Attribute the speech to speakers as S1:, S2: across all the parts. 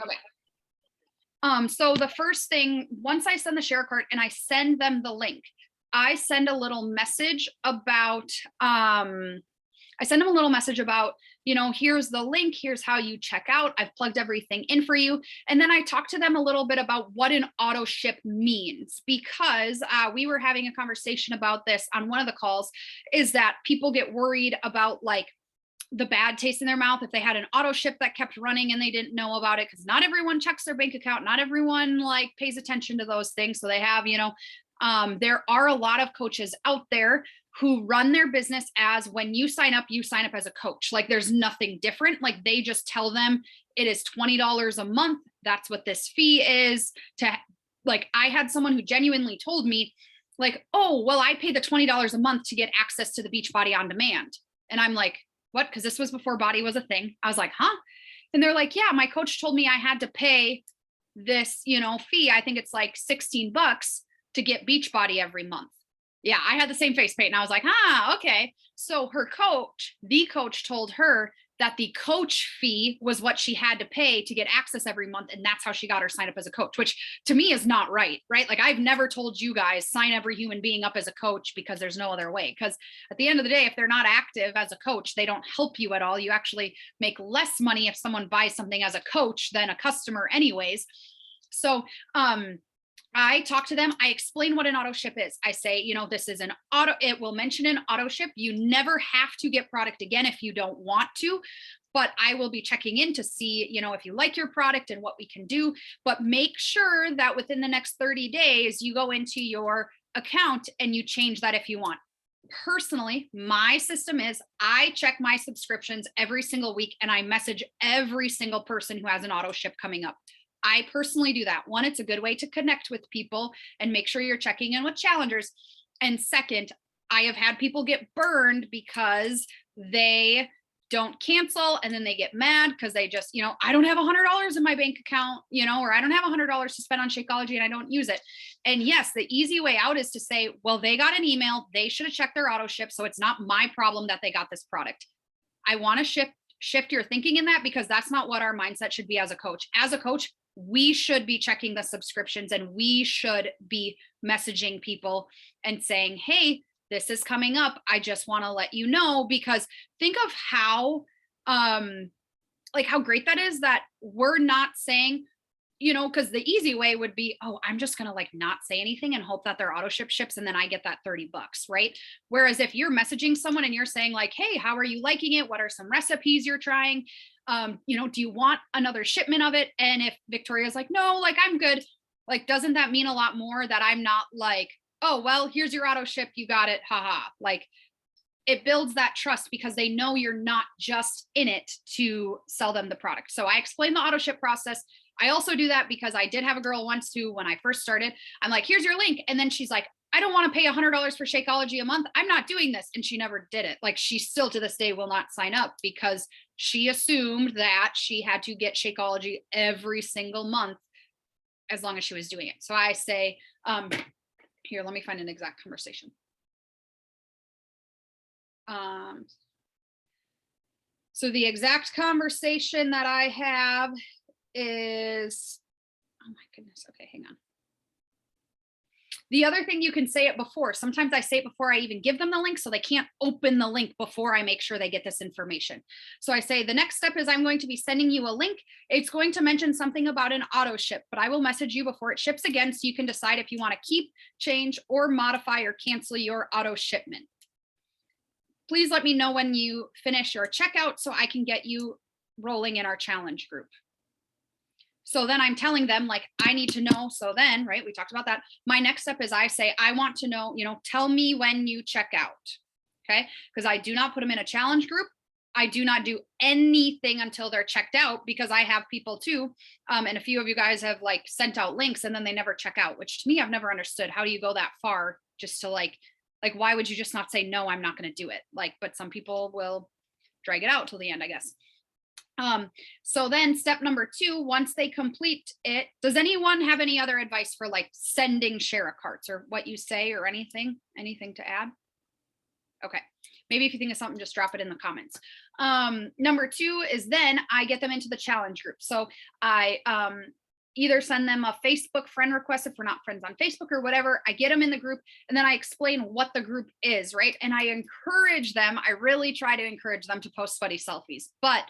S1: Okay. So the first thing, once I send the share cart and I send them the link, I send a little message about, I send them a little message about, here's the link, here's how you check out. I've plugged everything in for you. And then I talk to them a little bit about what an auto ship means, because we were having a conversation about this on one of the calls, is that people get worried about like the bad taste in their mouth if they had an auto ship that kept running and they didn't know about it, because not everyone checks their bank account, not everyone like pays attention to those things. So they have, there are a lot of coaches out there who run their business as, when you sign up as a coach. Like there's nothing different. Like they just tell them it is $20 a month. That's what this fee is. Like I had someone who genuinely told me like, oh, well, I pay the $20 a month to get access to the Beachbody on demand. And I'm like, what? Because this was before Body was a thing. I was like, huh? And they're like, yeah, my coach told me I had to pay this, fee. I think it's like $16 to get Beachbody every month. Yeah, I had the same face paint and I was like, okay. So the coach told her that the coach fee was what she had to pay to get access every month. And that's how she got her signed up as a coach, which to me is not right? Like I've never told you guys sign every human being up as a coach, because there's no other way. Because at the end of the day, if they're not active as a coach, they don't help you at all. You actually make less money if someone buys something as a coach than a customer anyways. So, I talk to them. I explain what an auto ship is. I say, this is it will mention an auto ship. You never have to get product again if you don't want to, but I will be checking in to see, if you like your product and what we can do. But make sure that within the next 30 days, you go into your account and you change that if you want. Personally, my system is I check my subscriptions every single week and I message every single person who has an auto ship coming up. I personally do that. One, it's a good way to connect with people and make sure you're checking in with challengers. And second, I have had people get burned because they don't cancel and then they get mad because they just, I don't have $100 in my bank account, or I don't have $100 to spend on Shakeology and I don't use it. And yes, the easy way out is to say, well, they got an email, they should have checked their auto ship. So it's not my problem that they got this product. I want to shift your thinking in that, because that's not what our mindset should be as a coach. As a coach, we should be checking the subscriptions and we should be messaging people and saying, hey, this is coming up. I just want to let you know, because think of how great that is that we're not saying, because the easy way would be, oh, I'm just going to not say anything and hope that their auto ships and then I get that $30, right? Whereas if you're messaging someone and you're saying like, hey, how are you liking it? What are some recipes you're trying? Do you want another shipment of it? And if Victoria's like, no, I'm good. Doesn't that mean a lot more that I'm not like, oh, well, here's your auto ship. You got it. Haha. It builds that trust because they know you're not just in it to sell them the product. So I explain the auto ship process. I also do that because I did have a girl once who, when I first started, I'm like, here's your link. And then she's like, I don't want to pay $100 for Shakeology a month. I'm not doing this. And she never did it. She still to this day will not sign up because she assumed that she had to get Shakeology every single month as long as she was doing it. So I say, here, let me find an exact conversation. So the exact conversation that I have is, oh my goodness. Okay, hang on. The other thing, you can say it before. Sometimes I say it before I even give them the link, so they can't open the link before I make sure they get this information. So I say, the next step is I'm going to be sending you a link. It's going to mention something about an auto ship, but I will message you before it ships again, so you can decide if you want to keep, change, or modify or cancel your auto shipment. Please let me know when you finish your checkout so I can get you rolling in our challenge group. So then I'm telling them I need to know. So then, right, we talked about that. My next step is I say, I want to know, tell me when you check out. Okay. Because I do not put them in a challenge group. I do not do anything until they're checked out, because I have people too. And a few of you guys have sent out links and then they never check out, which to me, I've never understood. How do you go that far just to why would you just not say, no, I'm not going to do it? But some people will drag it out till the end, I guess. So then step number 2, once they complete it, does anyone have any other advice for sending share a carts or what you say or anything to add? Okay. Maybe if you think of something, just drop it in the comments. Number two is then I get them into the challenge group. So I either send them a Facebook friend request if we're not friends on Facebook or whatever. I get them in the group and then I explain what the group is, right? And I encourage them. I really try to encourage them to post sweaty selfies, but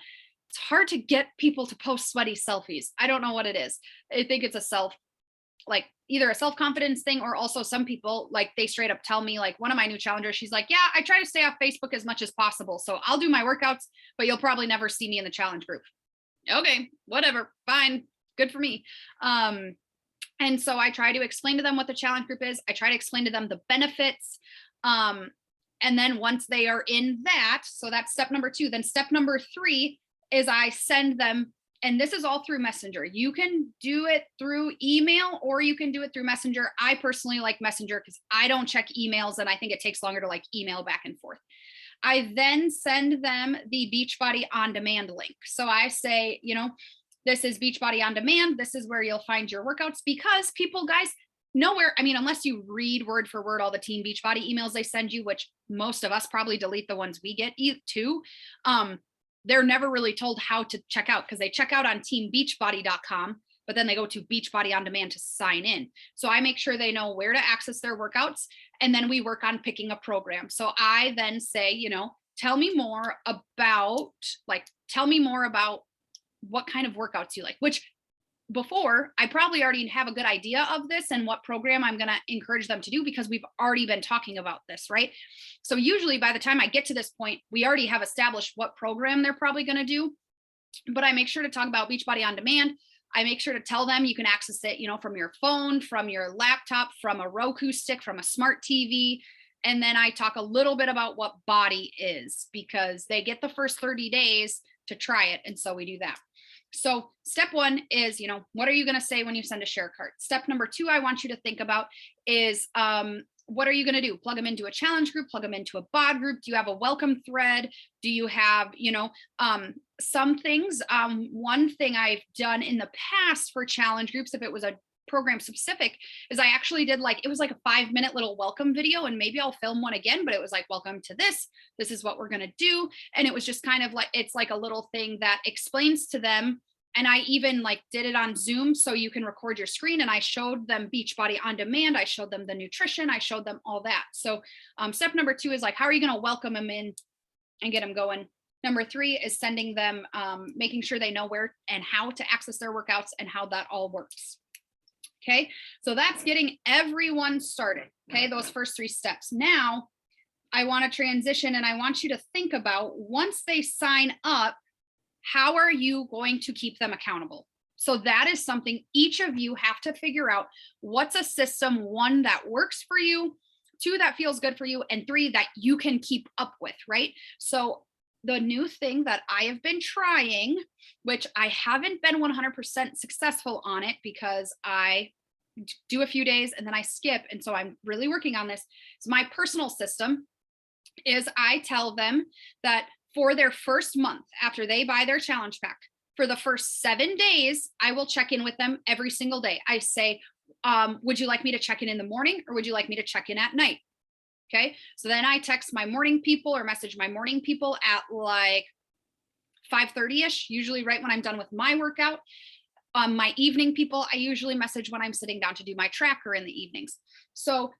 S1: it's hard to get people to post sweaty selfies. I don't know what it is. I think it's either a self-confidence thing, or also some people, like, they straight up tell me, like one of my new challengers, she's like, yeah, I try to stay off Facebook as much as possible. So I'll do my workouts, but you'll probably never see me in the challenge group. Okay, whatever, fine, good for me. And so I try to explain to them what the challenge group is. I try to explain to them the benefits. And then once they are in that, so that's step number two, then step number three is I send them, and this is all through Messenger. You can do it through email or you can do it through Messenger. I personally like Messenger because I don't check emails and I think it takes longer to like email back and forth. I then send them the Beachbody On Demand link. So I say, this is Beachbody On Demand. This is where you'll find your workouts, because people, guys, nowhere, I mean, unless you read word for word all the Team Beachbody emails they send you, which most of us probably delete the ones we get too. They're never really told how to check out, because they check out on teambeachbody.com, but then they go to Beachbody On Demand to sign in. So I make sure they know where to access their workouts, and then we work on picking a program. So I then say, tell me more about what kind of workouts you like, which before I probably already have a good idea of this and what program I'm going to encourage them to do, because we've already been talking about this, right? So usually by the time I get to this point, we already have established what program they're probably going to do. But I make sure to talk about Beachbody On Demand. I make sure to tell them you can access it, from your phone, from your laptop, from a Roku stick, from a smart TV. And then I talk a little bit about what Body is, because they get the first 30 days to try it. And so we do that. So step one is, what are you going to say when you send a share cart? Step number two, I want you to think about is, what are you going to do? Plug them into a challenge group, plug them into a bod group. Do you have a welcome thread? Do you have, some things? One thing I've done in the past for challenge groups, if it was a program specific, is I actually did it was like a 5-minute little welcome video, and maybe I'll film one again, but it was like, welcome to this is what we're going to do. And it was just kind of like, it's like a little thing that explains to them. And I even did it on Zoom, so you can record your screen, and I showed them Beachbody On Demand. I showed them the nutrition. I showed them all that. So step number two is how are you going to welcome them in and get them going? Number three is sending them, making sure they know where and how to access their workouts and how that all works. Okay, so that's getting everyone started. Okay, those first three steps. Now I want to transition, and I want you to think about, once they sign up, how are you going to keep them accountable? So that is something each of you have to figure out. What's a system, one, that works for you, two, that feels good for you, and three, that you can keep up with, right? So the new thing that I have been trying, which I haven't been 100% successful on it, because I do a few days and then I skip. And so I'm really working on this. So my personal system is I tell them that for their first month, after they buy their challenge pack, for the first 7 days, I will check in with them every single day. I say, would you like me to check in the morning, or would you like me to check in at night? Okay. So then I text my morning people, or message my morning people at like 5:30ish, usually right when I'm done with my workout. My evening people, I usually message when I'm sitting down to do my tracker in the evenings. So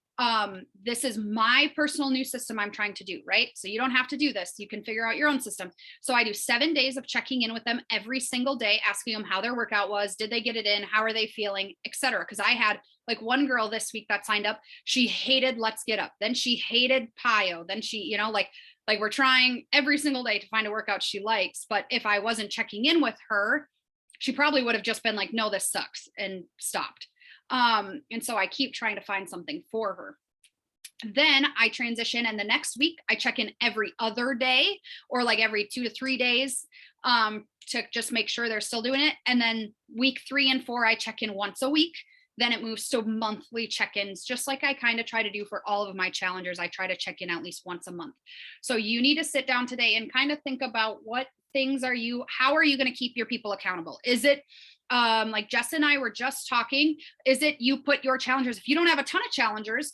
S1: this is my personal new system I'm trying to do, right? So you don't have to do this. You can figure out your own system. So I do 7 days of checking in with them every single day, asking them how their workout was, did they get it in, how are they feeling, etc. Because I had one girl this week that signed up. She hated Let's Get Up. Then she hated Pio. Then she, we're trying every single day to find a workout she likes. But if I wasn't checking in with her, she probably would have just been like, no, this sucks, and stopped. And so I keep trying to find something for her. Then I transition, and the next week I check in every other day, or every 2 to 3 days, to just make sure they're still doing it. And then week 3 and 4, I check in once a week. Then it moves to monthly check-ins, just like I kind of try to do for all of my challengers. I try to check in at least once a month. So you need to sit down today and kind of think about what things how are you going to keep your people accountable? Is it, like Jess and I were just talking, is it you put your challengers, if you don't have a ton of challengers,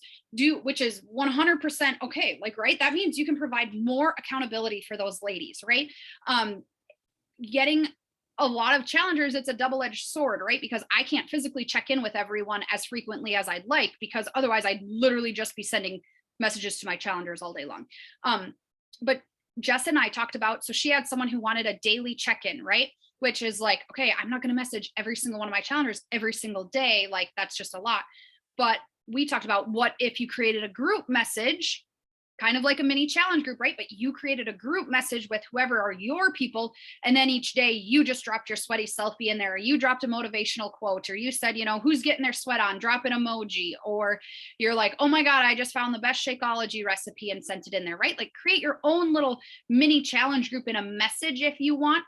S1: which is 100% okay, like, right, that means you can provide more accountability for those ladies, right? Getting a lot of challengers, it's a double-edged sword, right? Because I can't physically check in with everyone as frequently as I'd like, because otherwise I'd literally just be sending messages to my challengers all day long. But Jess and I talked about, so she had someone who wanted a daily check-in, right? Which is like, okay, I'm not going to message every single one of my challengers every single day. Like, that's just a lot. But we talked about, what if you created a group message, kind of like a mini challenge group, right? But you created a group message with whoever are your people. And then each day you just dropped your sweaty selfie in there, or you dropped a motivational quote, or you said, you know, who's getting their sweat on, drop an emoji, or you're like, oh my God, I just found the best Shakeology recipe and sent it in there, right? Like, create your own little mini challenge group in a message if you want.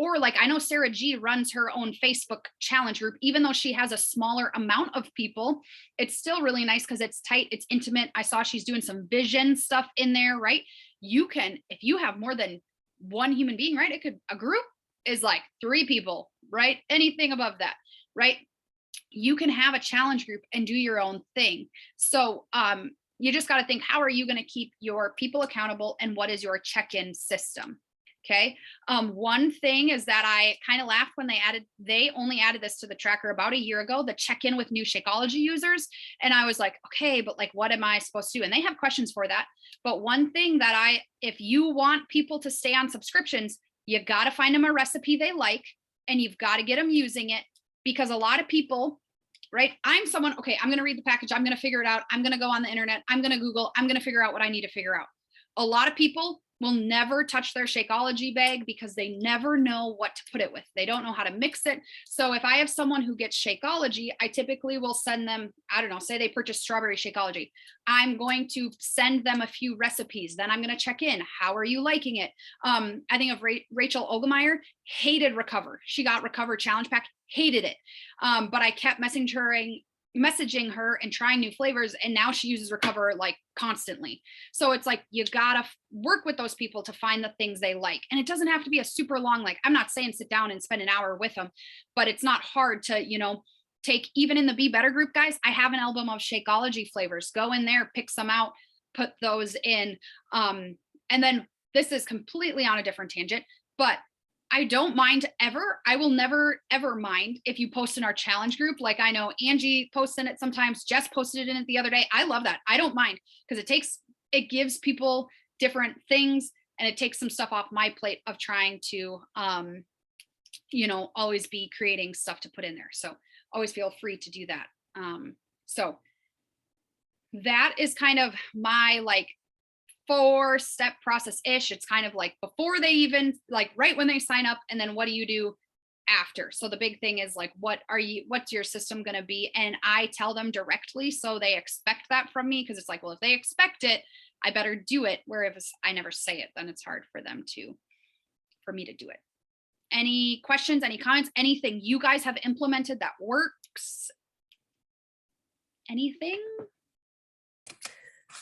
S1: Or like, I know Sarah G runs her own Facebook challenge group, even though she has a smaller amount of people, it's still really nice because it's tight, it's intimate. I saw she's doing some vision stuff in there, right? You can, if you have more than one human being, right? A group is like 3 people, right? Anything above that, right? You can have a challenge group and do your own thing. So, you just got to think, how are you going to keep your people accountable, and what is your check-in system? Okay. One thing is that I kind of laughed when they only added this to the tracker about a year ago, the check-in with new Shakeology users. And I was like, okay, but like, what am I supposed to do? And they have questions for that. But one thing that if you want people to stay on subscriptions, you got to find them a recipe they like, and you've got to get them using it, because a lot of people, right? I'm someone, okay, I'm going to read the package. I'm going to figure it out. I'm going to go on the internet. I'm going to Google. I'm going to figure out what I need to figure out. A lot of people will never touch their Shakeology bag because they never know what to put it with. They don't know how to mix it. So if I have someone who gets Shakeology, I typically will send them, I don't know, say they purchase strawberry Shakeology. I'm going to send them a few recipes. Then I'm going to check in. How are you liking it? I think of Rachel Ogemeyer, hated Recover. She got Recover Challenge Pack, hated it. But I kept messaging her and trying new flavors, and now she uses Recover like constantly. So it's like, you gotta work with those people to find the things they like. And it doesn't have to be a super long, like, I'm not saying sit down and spend an hour with them, but it's not hard to, you know, take, even in the Be Better group, guys, I have an album of Shakeology flavors. Go in there, pick some out, put those in. And then this is completely on a different tangent, but I don't mind ever. I will never, ever mind if you post in our challenge group. Like, I know Angie posts in it sometimes. Jess posted in it the other day. I love that. I don't mind, because it gives people different things, and it takes some stuff off my plate of trying to, you know, always be creating stuff to put in there. So always feel free to do that. So that is kind of my like 4-step process-ish. It's kind of like before they even, like, right when they sign up, and then what do you do after? So the big thing is like, what's your system going to be? And I tell them directly, so they expect that from me, because it's like, well, if they expect it, I better do it. Where if I never say it, then it's hard for me to do it. Any questions, any comments, anything you guys have implemented that works? Anything?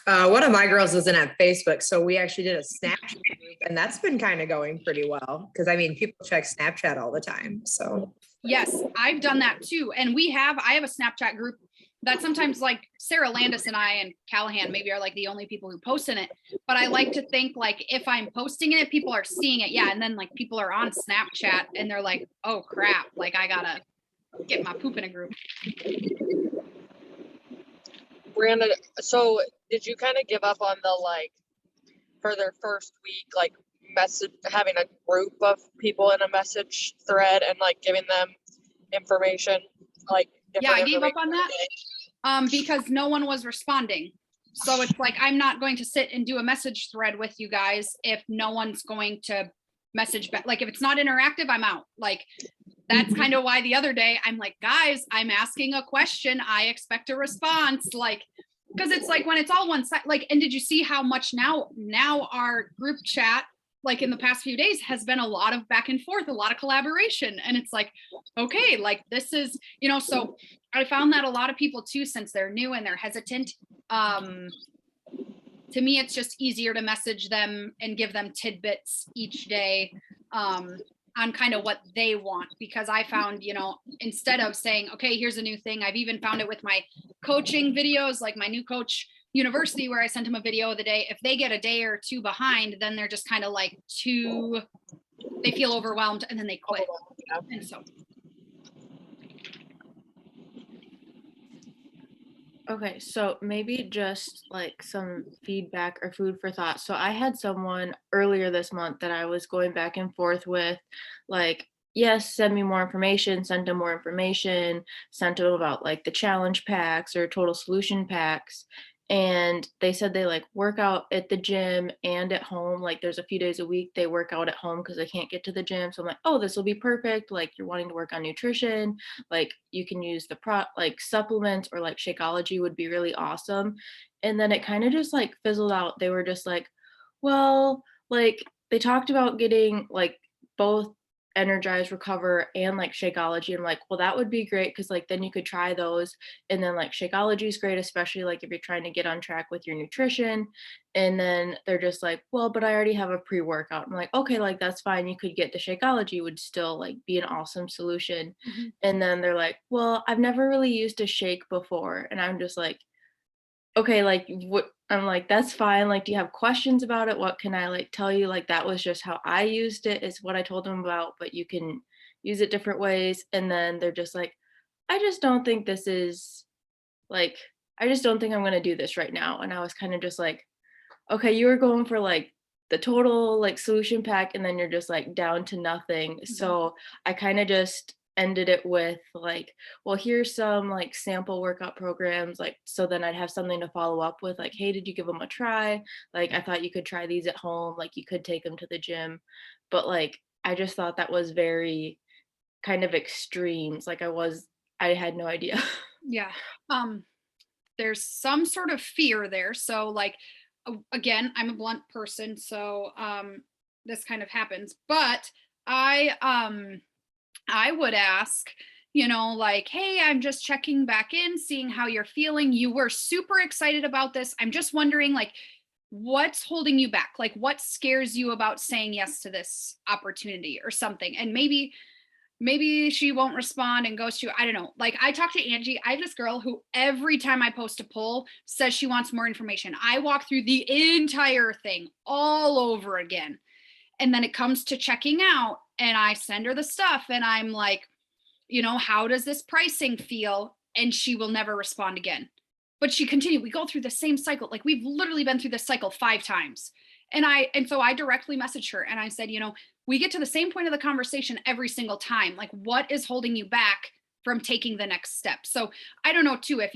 S2: One of my girls isn't at Facebook, so we actually did a Snapchat group, and that's been kind of going pretty well, because I mean, people check Snapchat all the time. So
S1: yes, I've done that too. And I have a Snapchat group that sometimes, like, Sarah Landis and I and Callahan maybe are like the only people who post in it. But I like to think, like, if I'm posting in it, people are seeing it. Yeah. And then like people are on Snapchat and they're like, oh crap, like I gotta get my poop in a group.
S3: Brandon, so did you kind of give up on the, like, for their first week, like, having a group of people in a message thread and like giving them information, like,
S1: yeah, I gave up on that because no one was responding. So it's like, I'm not going to sit and do a message thread with you guys if no one's going to message back. Like, if it's not interactive, I'm out. Like, that's kind of why the other day I'm like, guys, I'm asking a question, I expect a response. Like, because it's like, when it's all one side, like, and did you see how much now our group chat, like in the past few days, has been a lot of back and forth, a lot of collaboration. And it's like, okay, like, this is, you know, so I found that a lot of people too, since they're new and they're hesitant, to me, it's just easier to message them and give them tidbits each day on kind of what they want, because I found, instead of saying, okay, here's a new thing, I've even found it with my coaching videos, like my new coach university, where I sent them a video of the day. If they get a day or two behind, then they're just kind of like they feel overwhelmed and then they quit.
S3: Yeah.
S1: And so,
S4: Okay, so maybe just like some feedback or food for thought. So I had someone earlier this month that I was going back and forth with, like, yes, send me more information, send them more information, sent them about like the challenge packs or total solution packs. And they said they like work out at the gym and at home. Like there's a few days a week they work out at home because they can't get to the gym. So I'm like, oh, this will be perfect. Like you're wanting to work on nutrition, like you can use the like supplements or like Shakeology would be really awesome. And then it kind of just like fizzled out. They were just like, well, like they talked about getting like both Energize, Recover, and like Shakeology. I'm like, well, that would be great because like then you could try those. And then like Shakeology is great, especially like if you're trying to get on track with your nutrition. And then they're just like, well, but I already have a pre-workout. I'm like, okay, like that's fine. You could get the Shakeology, would still like be an awesome solution.
S1: mhm.
S4: And then they're like, well, I've never really used a shake before. And I'm just like, okay, like what, I'm like, that's fine. Like, do you have questions about it? What can I like tell you? Like, that was just how I used it, is what I told them about, but you can use it different ways. And then they're just like, I just don't think this is like, I just don't think I'm going to do this right now. And I was kind of just like, okay, you were going for like the total like solution pack and then you're just like down to nothing. So I kind of just ended it with like, well, here's some like sample workout programs, like so then I'd have something to follow up with, like, hey, did you give them a try? Like I thought you could try these at home, like you could take them to the gym. But like I just thought that was very kind of extremes. Like I had no idea.
S1: Yeah. There's some sort of fear there. So like, again, I'm a blunt person, so this kind of happens. But I would ask, like, hey, I'm just checking back in, seeing how you're feeling. You were super excited about this. I'm just wondering, like, what's holding you back? Like, what scares you about saying yes to this opportunity or something? And maybe she won't respond and goes to, I don't know. Like I talked to Angie. I have this girl who every time I post a poll says she wants more information. I walk through the entire thing all over again. And then it comes to checking out and I send her the stuff and I'm like, how does this pricing feel? And she will never respond again. But she continued. We go through the same cycle. Like we've literally been through this cycle 5 times. And so I directly messaged her and I said, we get to the same point of the conversation every single time. Like, what is holding you back from taking the next step? So I don't know too, if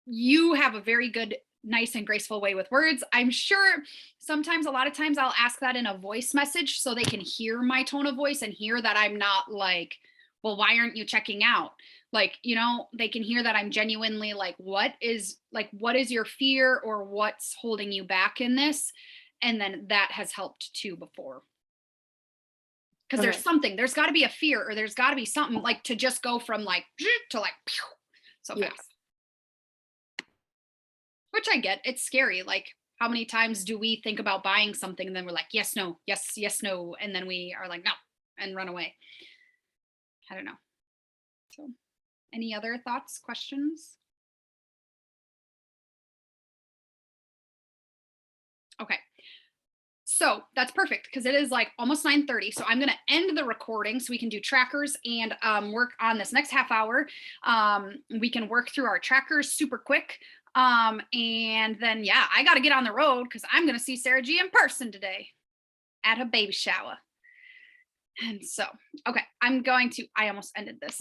S1: you have a very good, nice and graceful way with words. I'm sure a lot of times I'll ask that in a voice message so they can hear my tone of voice and hear that I'm not like, well, why aren't you checking out? Like, they can hear that I'm genuinely like, what is your fear or what's holding you back in this? And then that has helped too before. Because there's got to be a fear or there's got to be something like to just go from like to like so fast. Which I get. It's scary. Like how many times do we think about buying something and then we're like, yes, no, yes, yes, no. And then we are like, no, and run away. I don't know. So any other thoughts, questions? Okay. So that's perfect because it is like almost 9:30. So I'm going to end the recording so we can do trackers and work on this next half hour. We can work through our trackers super quick. And then, yeah, I got to get on the road because I'm going to see Sarah G in person today at a baby shower. And so, okay, I almost ended this.